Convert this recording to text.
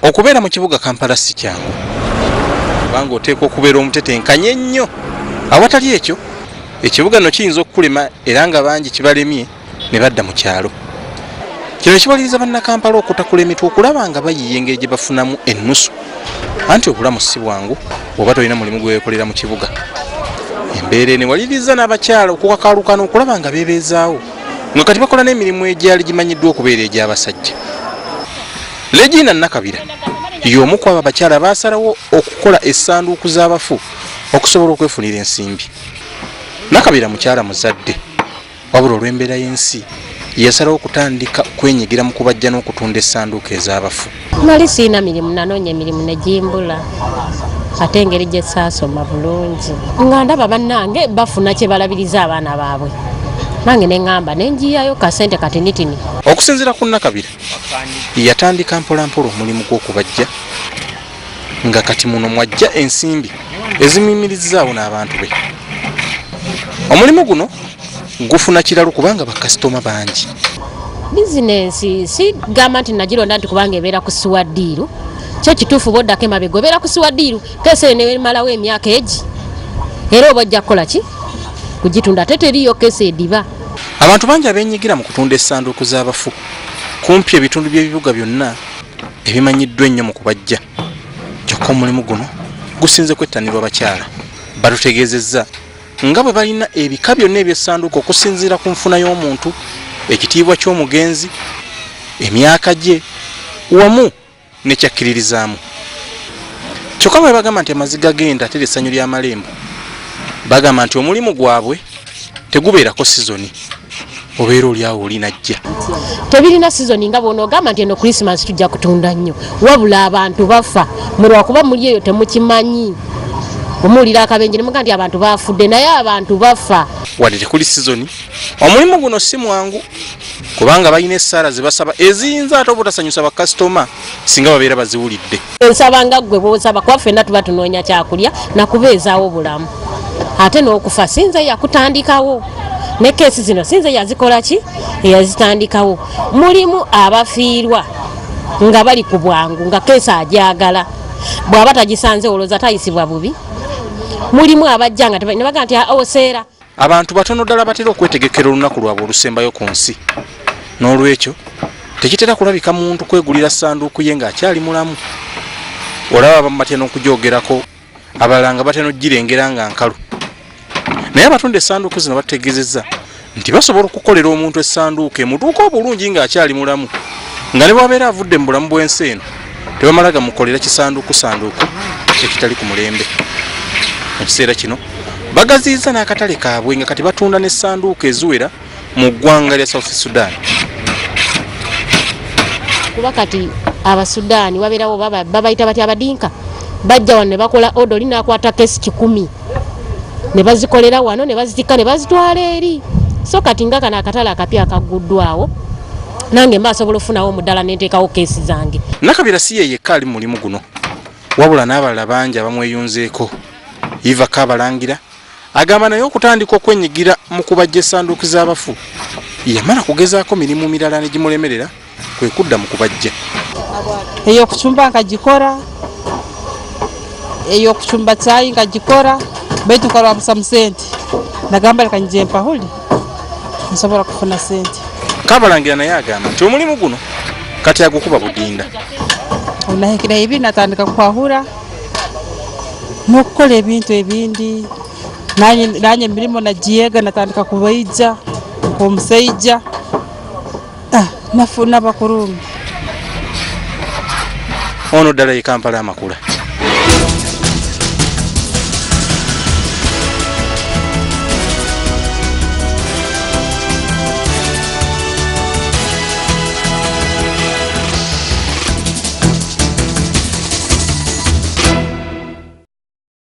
Okubeera mu kibuga Kampala si kyangu. Kubanga oteekwa okubeera omutetenkanye ennyo. Awatali ekyo, ekibuga no kiyinza okukulema era nga bangi kibalemye ne badda mu kyalo. Kino kibaliriza bannakampala okutakula emitwe okulaba nga bayiiya engeri gye bafunamu ennusu. Anti obulamu si bwangu bw'oba tolina mulimu gwe weekolera mu kibuga. Embeera eno ewaliriza n'abakyala okukakaalukana okulaba nga beebeezaawo nga kati bakola n'emirimu egyali gimanyiddwa okubeera egy'abasajja. Regina Nakabira y'omu ku abo abakyala baasalawo okukola essanduuku z'abafu okusobola okwefunira ensimbi. Nakabira mukyala muzadde wabula olw'embeera y'ensi yasalawo okutandika kwenyigira mu kubajja n'okutunda essanduuku ez'abafu. Nali siina mirimu, nanoonya emirimu ne gimbula ate engeri gye saasoma bulungi nga ndaba bannange bafuna kye balabiriza abaana baabwe, nange ne ŋŋamba ne njiyayo kasente katinitini. Okusinziira ku Nakabira yatandika mpolampola omulimu gw'okubajja nga kati muno mwajja ensimbi ezimuyimirizaawo n'abantu be. Omulimu guno gufuna kiralu kubanga bakasitoma bangi. Bizinensi si gamba nti nagironda nti kubanga ebeera ku Suwaddiiru. Kyo kituufu boddako emabega obeera ku Suwaddiiru kese ne malawo emyaka egi era oba ojja kukola ki kugitunda ate teriyo kese eddiba. Abantu bangi abeenyigira mu kutunda essanduuku z'abafu kumpi ebitundu by'ebibuga byonna ebimanyiddwa ennyo mu kubajja. Kyokka omulimu guno gusinze kwettanirwa abakyala. Batutegeezezza nga bwe balina ebika byonna eby'essanduuku okusinziira ku nfuna y'omuntu, ekitiibwa ky'omugenzi, emyaka gye wamu ne kyakkiririzaamu. Kyokka bwe bagamba nti amaziga genda ate essanyu ly'amalembo, bagamba nti omulimu gwabwe tegubeerako sizoni. Obeera oli awo olinajja. Tebirina sizoni nga bw'onoogamba nti eno Christmas tujja kutunda nnyo, wabula abantu bafa mulwakuba muli eyo temukimanyi. Omuwulira akabenje ne muga nti abantu bafudde naye abantu bafa. Wadde tekuli sizoni, omulimu guno si mwangu kubanga balina essaala ze basaba eziyinza ate obutasanyusa bakasitoma singa babeera baziwulidde. Ensaba nga ggwe bw'osaba kuba ffenna tuba tunoonya kyakulya na kubeezaawo obulamu. Ate n'okufa sinze yakutandikawo. Ne keesi zino sinze yazikola ki? Yazitandikawo. Mulimu abafiirwa nga bali ku bwangu nga keesi agyagala. Bw'aba tagisanze olowooza tayisibwa bubi. Mulimu abajja nga ne baga nti oseera. Abantu batono ddala batera okwetegekera olunaku lwabwe olusembayo ku nsi. N'olwekyo tekitera kulabika muntu kwegulira ssanduuku ye ng'akyali mulamu. Olaba abamu batya n'okugyogerako, abalala nga batya n'ogirengera nga nkalu. Naye abatunda essanduuku zino bategeezezza nti basobola okukolera omuntu essanduuku emutuuka obulungi ng'akyali mulamu, nga ne bw'abeera avudde mu bulamu bw'ensi eno tebamala gamukolera kisanduuku ekitali ku mulembe. Mu kiseera kino bagaziyiza n'akatale kaabwe nga kati batunda n'essanduuku eziwera mu ggwanga lya South Sudan. Kuba kati Abasudaani wabeerawo babayita bati abadinka bajja wano ne bakola odo linaakwata kesi 10 ne bazikolera wano ne bazitika ne bazitwala eri. So kati nga kana akatale akapya akaguddwawo nange mbasobola okufunawo muddala n'enteekawo kesi zange. Nakabira si ye yekka ali mu mulimu guno wabula n'abalala bangi abamweyunzeeko. Iva Kabalangira agamba naye okutandika okwenyigira mu kubajja essanduuku z'abafu yamala kugezaako mirimu mirala ne gimulemerera kwe kudda mu kubajja. Ey'okucumba nga gikora, ey'okucumba caayi nga gikora, baitu kalwa busa mu sente nagamba leka njije mpahuli nsobola kufuna sente. Kabalangira naye agamba nti omulimu guno kati agukuba budinda. Olunahekera ibiri natandika kwahura n'okukola ebintu ebindi nanye emirimu nagiyeega natandika kubaija omusajja nafuna bakurumi. Ono ddala ye Kampala Amakula.